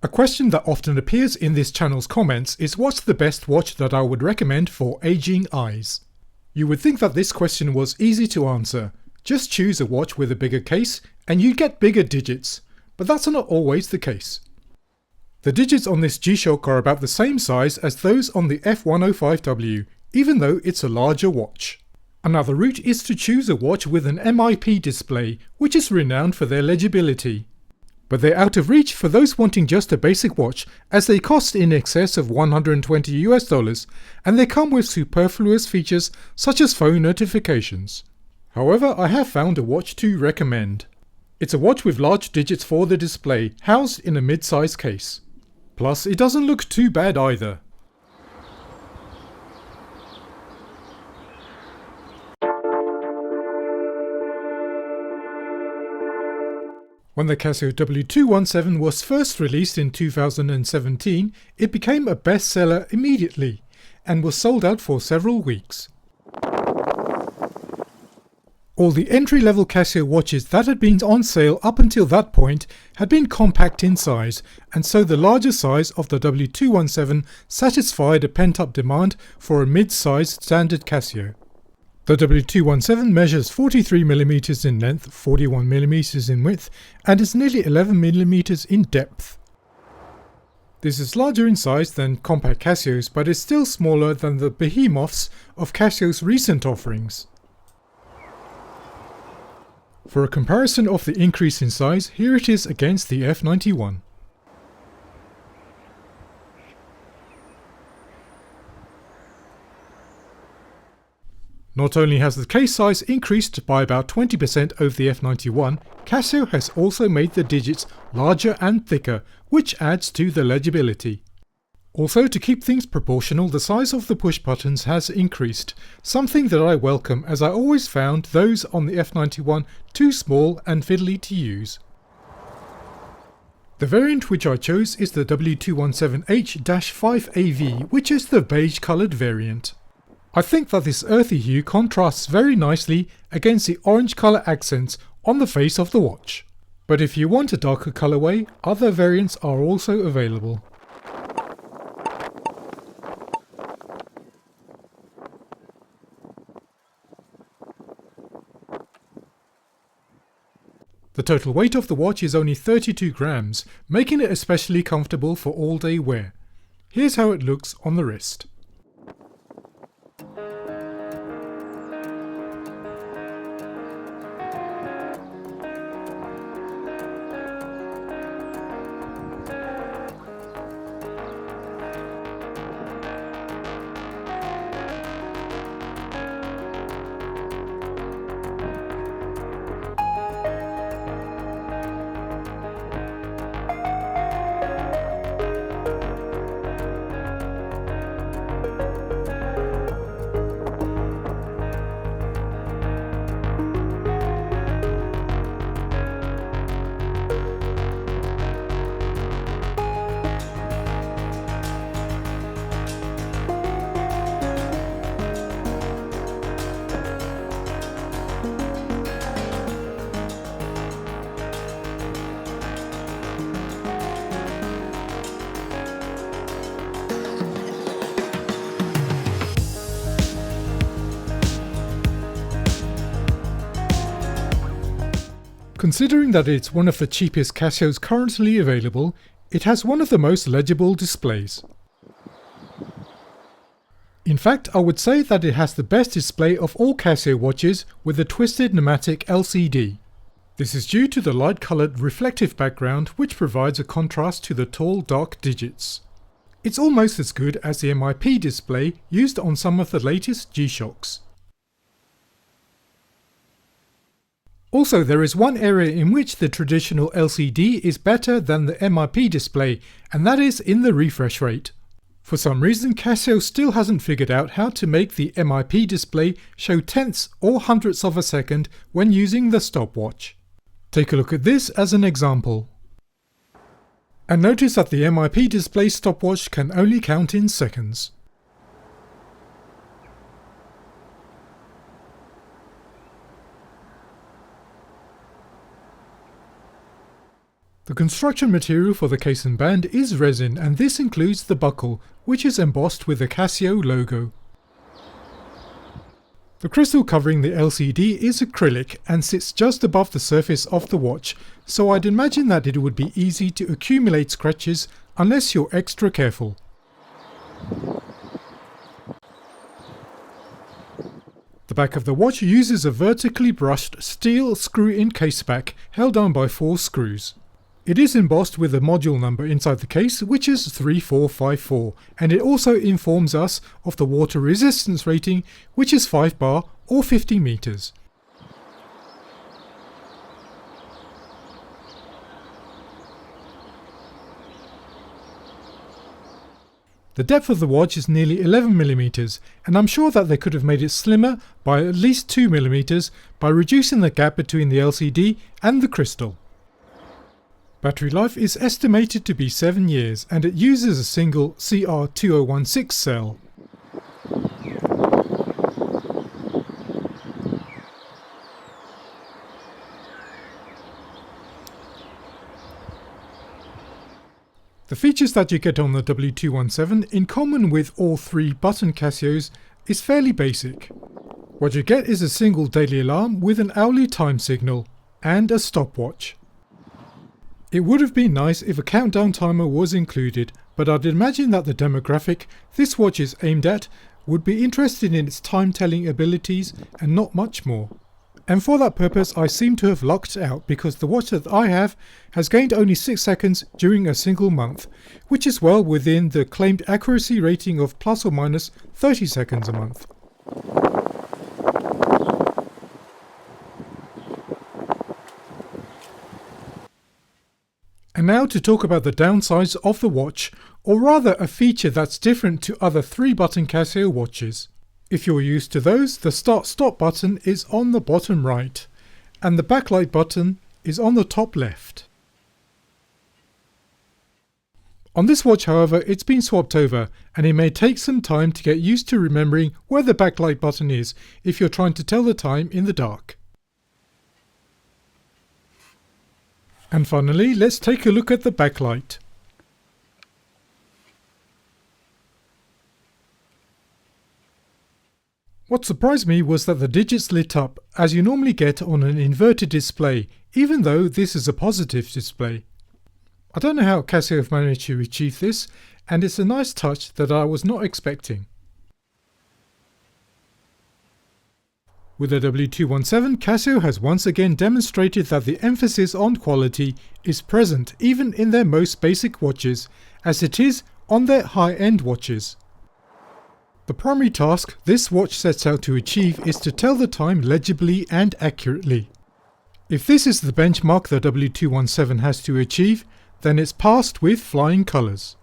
A question that often appears in this channel's comments is what's the best watch that I would recommend for aging eyes? You would think that this question was easy to answer. Just choose a watch with a bigger case and you'd get bigger digits, but that's not always the case. The digits on this G-Shock are about the same size as those on the F105W, even though it's a larger watch. Another route is to choose a watch with an MIP display, which is renowned for their legibility. But they're out of reach for those wanting just a basic watch, as they cost in excess of $120 and they come with superfluous features such as phone notifications. However, I have found a watch to recommend. It's a watch with large digits for the display, housed in a mid-size case. Plus, it doesn't look too bad either. When the Casio W217 was first released in 2017, it became a bestseller immediately, and was sold out for several weeks. All the entry-level Casio watches that had been on sale up until that point had been compact in size, and so the larger size of the W217 satisfied a pent-up demand for a mid-sized standard Casio. The W217 measures 43mm in length, 41mm in width, and is nearly 11mm in depth. This is larger in size than compact Casios, but is still smaller than the behemoths of Casio's recent offerings. For a comparison of the increase in size, here it is against the F91. Not only has the case size increased by about 20% over the F91, Casio has also made the digits larger and thicker, which adds to the legibility. Also, to keep things proportional, the size of the push buttons has increased, something that I welcome as I always found those on the F91 too small and fiddly to use. The variant which I chose is the W217H-5AV, which is the beige coloured variant. I think that this earthy hue contrasts very nicely against the orange colour accents on the face of the watch. But if you want a darker colourway, other variants are also available. The total weight of the watch is only 32 grams, making it especially comfortable for all-day wear. Here's how it looks on the wrist. Considering that it's one of the cheapest Casios currently available, it has one of the most legible displays. In fact, I would say that it has the best display of all Casio watches with a twisted pneumatic LCD. This is due to the light-coloured reflective background which provides a contrast to the tall dark digits. It's almost as good as the MIP display used on some of the latest G-Shocks. Also, there is one area in which the traditional LCD is better than the MIP display, and that is in the refresh rate. For some reason, Casio still hasn't figured out how to make the MIP display show tenths or hundredths of a second when using the stopwatch. Take a look at this as an example. And notice that the MIP display stopwatch can only count in seconds. The construction material for the case and band is resin, and this includes the buckle, which is embossed with the Casio logo. The crystal covering the LCD is acrylic and sits just above the surface of the watch, so I'd imagine that it would be easy to accumulate scratches unless you're extra careful. The back of the watch uses a vertically brushed steel screw-in case back held down by 4 screws. It is embossed with a module number inside the case, which is 3454, and it also informs us of the water resistance rating, which is 5 bar or 50 meters. The depth of the watch is nearly 11 mm, and I'm sure that they could have made it slimmer by at least 2 mm by reducing the gap between the LCD and the crystal. Battery life is estimated to be 7 years, and it uses a single CR2016 cell. The features that you get on the W217, in common with all 3 button Casios, is fairly basic. What you get is a single daily alarm with an hourly time signal, and a stopwatch. It would have been nice if a countdown timer was included, but I'd imagine that the demographic this watch is aimed at would be interested in its time-telling abilities and not much more. And for that purpose I seem to have lucked out, because the watch that I have has gained only 6 seconds during a single month, which is well within the claimed accuracy rating of plus or minus 30 seconds a month. And now to talk about the downsides of the watch, or rather a feature that's different to other 3-button Casio watches. If you're used to those, the start-stop button is on the bottom right, and the backlight button is on the top left. On this watch, however, it's been swapped over, and it may take some time to get used to remembering where the backlight button is if you're trying to tell the time in the dark. And finally, let's take a look at the backlight. What surprised me was that the digits lit up, as you normally get on an inverted display, even though this is a positive display. I don't know how Casio have managed to achieve this, and it's a nice touch that I was not expecting. With the W217, Casio has once again demonstrated that the emphasis on quality is present even in their most basic watches, as it is on their high-end watches. The primary task this watch sets out to achieve is to tell the time legibly and accurately. If this is the benchmark the W217 has to achieve, then it's passed with flying colours.